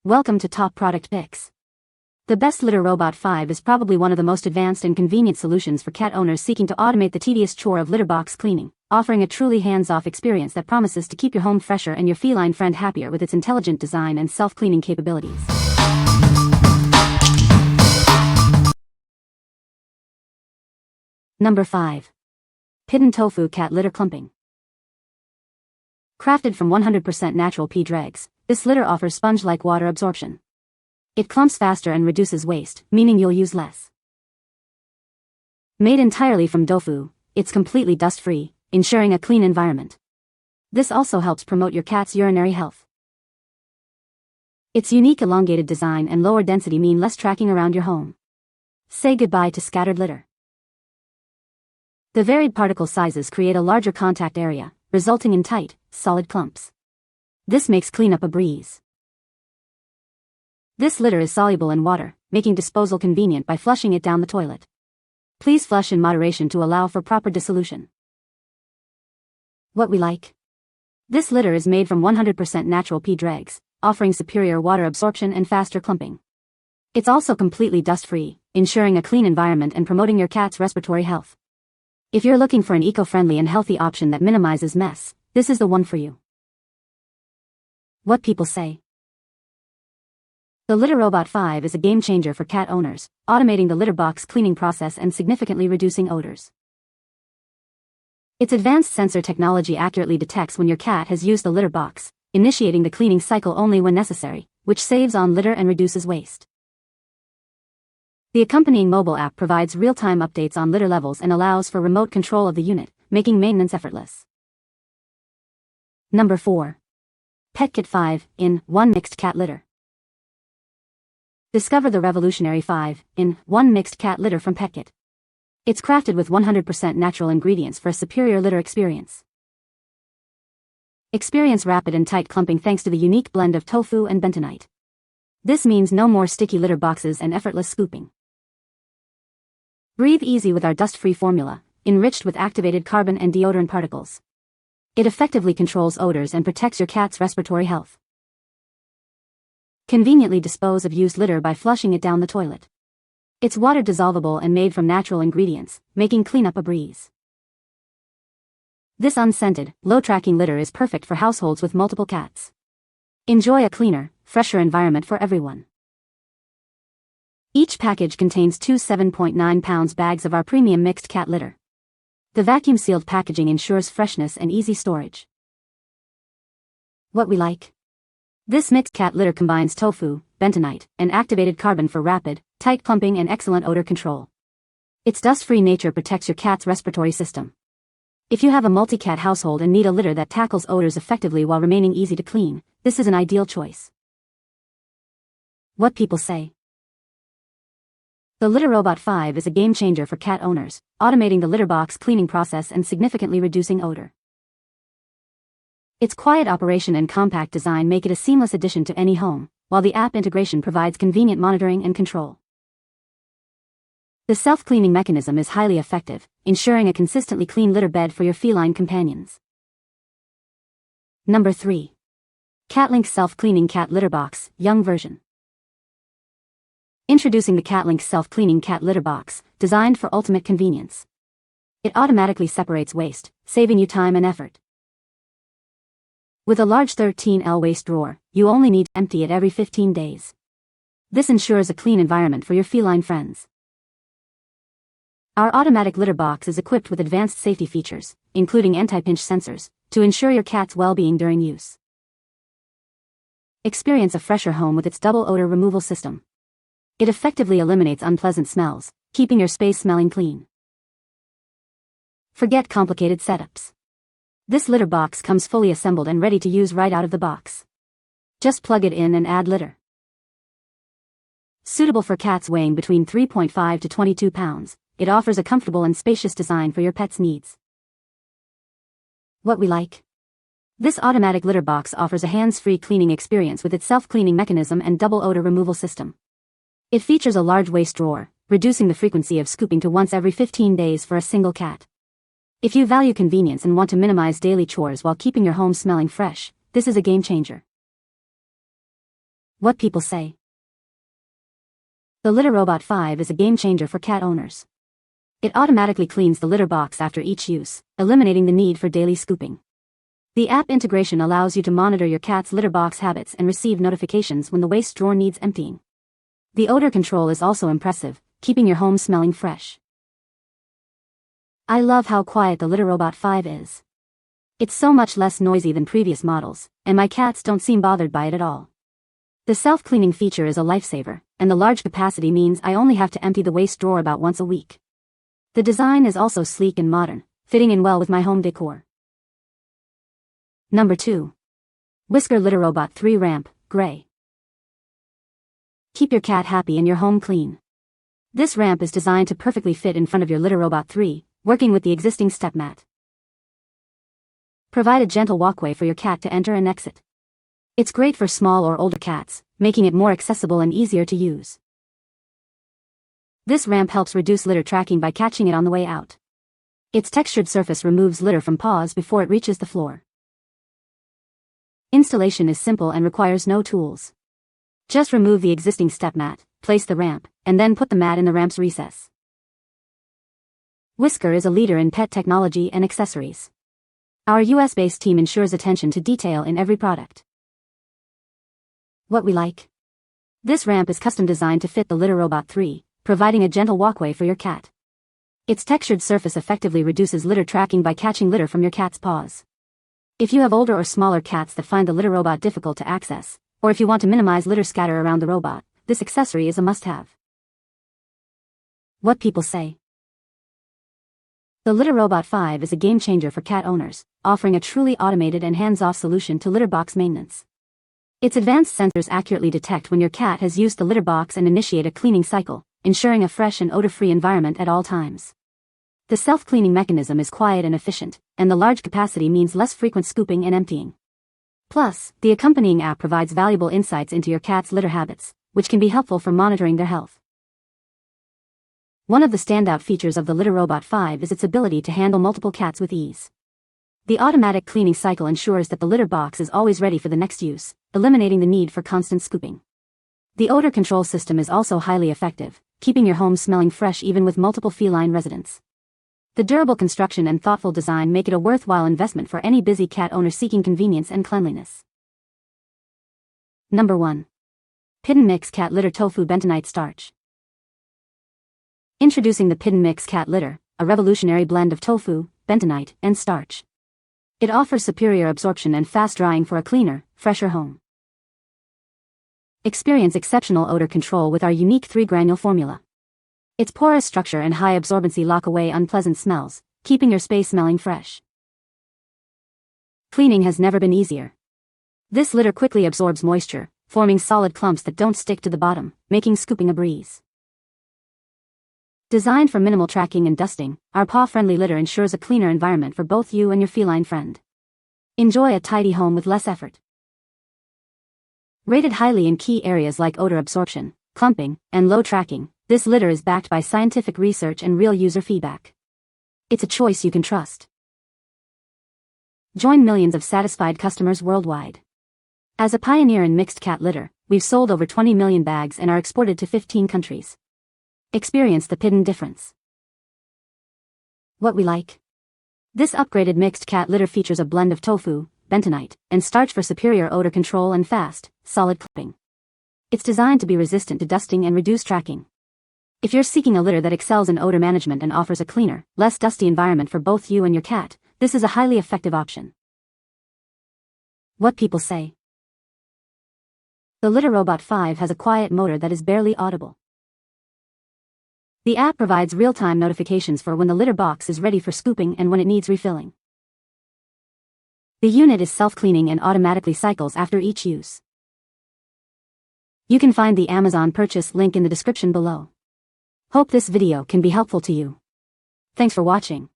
Welcome to Top Product Picks. The Best Litter Robot 5 is probably one of the most advanced and convenient solutions for cat owners seeking to automate the tedious chore of litter box cleaning, offering a truly hands-off experience that promises to keep your home fresher and your feline friend happier with its intelligent design and self-cleaning capabilities. Number 5. PIDAN Tofu Cat Litter Clumping. Crafted from 100% natural pea dregs, this litter offers sponge-like water absorption. It clumps faster and reduces waste, meaning you'll use less. Made entirely from tofu, it's completely dust-free, ensuring a clean environment. This also helps promote your cat's urinary health. Its unique elongated design and lower density mean less tracking around your home. Say goodbye to scattered litter. The varied particle sizes create a larger contact area, resulting in tight, solid clumps. This makes cleanup a breeze. This litter is soluble in water, making disposal convenient by flushing it down the toilet. Please flush in moderation to allow for proper dissolution. What we like. This litter is made from 100% natural pea dregs, offering superior water absorption and faster clumping. It's also completely dust-free, ensuring a clean environment and promoting your cat's respiratory health. If you're looking for an eco-friendly and healthy option that minimizes mess, this is the one for you. What people say. The Litter Robot 5 is a game-changer for cat owners, automating the litter box cleaning process and significantly reducing odors. Its advanced sensor technology accurately detects when your cat has used the litter box, initiating the cleaning cycle only when necessary, which saves on litter and reduces waste. The accompanying mobile app provides real-time updates on litter levels and allows for remote control of the unit, making maintenance effortless. Number 4. PETKIT 5-in-1 Mixed Cat Litter. Discover the revolutionary 5-in-1 mixed cat litter from PETKIT. It's crafted with 100% natural ingredients for a superior litter experience. Experience rapid and tight clumping thanks to the unique blend of tofu and bentonite. This means no more sticky litter boxes and effortless scooping. Breathe easy with our dust-free formula, enriched with activated carbon and deodorant particles. It effectively controls odors and protects your cat's respiratory health. Conveniently dispose of used litter by flushing it down the toilet. It's water dissolvable and made from natural ingredients, making cleanup a breeze. This unscented, low-tracking litter is perfect for households with multiple cats. Enjoy a cleaner, fresher environment for everyone. Each package contains two 7.9-pound bags of our premium mixed cat litter. The vacuum-sealed packaging ensures freshness and easy storage. What we like. This mixed cat litter combines tofu, bentonite, and activated carbon for rapid, tight clumping and excellent odor control. Its dust-free nature protects your cat's respiratory system. If you have a multi-cat household and need a litter that tackles odors effectively while remaining easy to clean, this is an ideal choice. What people say. The Litter Robot 5 is a game-changer for cat owners, automating the litter box cleaning process and significantly reducing odor. Its quiet operation and compact design make it a seamless addition to any home, while the app integration provides convenient monitoring and control. The self-cleaning mechanism is highly effective, ensuring a consistently clean litter bed for your feline companions. Number 3. CATLINK Self-Cleaning Cat Litter Box, Young Version. Introducing the CATLINK Self-Cleaning Cat Litter Box, designed for ultimate convenience. It automatically separates waste, saving you time and effort. With a large 13L waste drawer, you only need to empty it every 15 days. This ensures a clean environment for your feline friends. Our automatic litter box is equipped with advanced safety features, including anti-pinch sensors, to ensure your cat's well-being during use. Experience a fresher home with its double odor removal system. It effectively eliminates unpleasant smells, keeping your space smelling clean. Forget complicated setups. This litter box comes fully assembled and ready to use right out of the box. Just plug it in and add litter. Suitable for cats weighing between 3.5 to 22 pounds, it offers a comfortable and spacious design for your pet's needs. What we like. This automatic litter box offers a hands-free cleaning experience with its self-cleaning mechanism and double odor removal system. It features a large waste drawer, reducing the frequency of scooping to once every 15 days for a single cat. If you value convenience and want to minimize daily chores while keeping your home smelling fresh, this is a game changer. What people say. The Litter Robot 5 is a game changer for cat owners. It automatically cleans the litter box after each use, eliminating the need for daily scooping. The app integration allows you to monitor your cat's litter box habits and receive notifications when the waste drawer needs emptying. The odor control is also impressive, keeping your home smelling fresh. I love how quiet the Litter Robot 5 is. It's so much less noisy than previous models, and my cats don't seem bothered by it at all. The self-cleaning feature is a lifesaver, and the large capacity means I only have to empty the waste drawer about once a week. The design is also sleek and modern, fitting in well with my home decor. Number 2. Whisker Litter Robot 3 Ramp, Gray. Keep your cat happy and your home clean. This ramp is designed to perfectly fit in front of your Litter Robot 3, working with the existing step mat. Provide a gentle walkway for your cat to enter and exit. It's great for small or older cats, making it more accessible and easier to use. This ramp helps reduce litter tracking by catching it on the way out. Its textured surface removes litter from paws before it reaches the floor. Installation is simple and requires no tools. Just remove the existing step mat, place the ramp, and then put the mat in the ramp's recess. Whisker is a leader in pet technology and accessories. Our US-based team ensures attention to detail in every product. What we like. This ramp is custom designed to fit the Litter Robot 3, providing a gentle walkway for your cat. Its textured surface effectively reduces litter tracking by catching litter from your cat's paws. If you have older or smaller cats that find the Litter Robot difficult to access, or if you want to minimize litter scatter around the robot, this accessory is a must-have. What people say. The Litter Robot 5 is a game changer for cat owners, offering a truly automated and hands-off solution to litter box maintenance. Its advanced sensors accurately detect when your cat has used the litter box and initiate a cleaning cycle, ensuring a fresh and odor-free environment at all times. The self-cleaning mechanism is quiet and efficient, and the large capacity means less frequent scooping and emptying. Plus, the accompanying app provides valuable insights into your cat's litter habits, which can be helpful for monitoring their health. One of the standout features of the Litter Robot 5 is its ability to handle multiple cats with ease. The automatic cleaning cycle ensures that the litter box is always ready for the next use, eliminating the need for constant scooping. The odor control system is also highly effective, keeping your home smelling fresh even with multiple feline residents. The durable construction and thoughtful design make it a worthwhile investment for any busy cat owner seeking convenience and cleanliness. Number 1. PIDAN Mix Cat Litter Tofu Bentonite Starch. Introducing the PIDAN Mix Cat Litter, a revolutionary blend of tofu, bentonite, and starch. It offers superior absorption and fast drying for a cleaner, fresher home. Experience exceptional odor control with our unique 3-granule formula. Its porous structure and high absorbency lock away unpleasant smells, keeping your space smelling fresh. Cleaning has never been easier. This litter quickly absorbs moisture, forming solid clumps that don't stick to the bottom, making scooping a breeze. Designed for minimal tracking and dusting, our paw-friendly litter ensures a cleaner environment for both you and your feline friend. Enjoy a tidy home with less effort. Rated highly in key areas like odor absorption, clumping, and low tracking, this litter is backed by scientific research and real user feedback. It's a choice you can trust. Join millions of satisfied customers worldwide. As a pioneer in mixed cat litter, we've sold over 20 million bags and are exported to 15 countries. Experience the PIDAN difference. What we like. This upgraded mixed cat litter features a blend of tofu, bentonite, and starch for superior odor control and fast, solid clipping. It's designed to be resistant to dusting and reduce tracking. If you're seeking a litter that excels in odor management and offers a cleaner, less dusty environment for both you and your cat, this is a highly effective option. What people say. The Litter Robot 5 has a quiet motor that is barely audible. The app provides real-time notifications for when the litter box is ready for scooping and when it needs refilling. The unit is self-cleaning and automatically cycles after each use. You can find the Amazon purchase link in the description below. Hope this video can be helpful to you. Thanks for watching.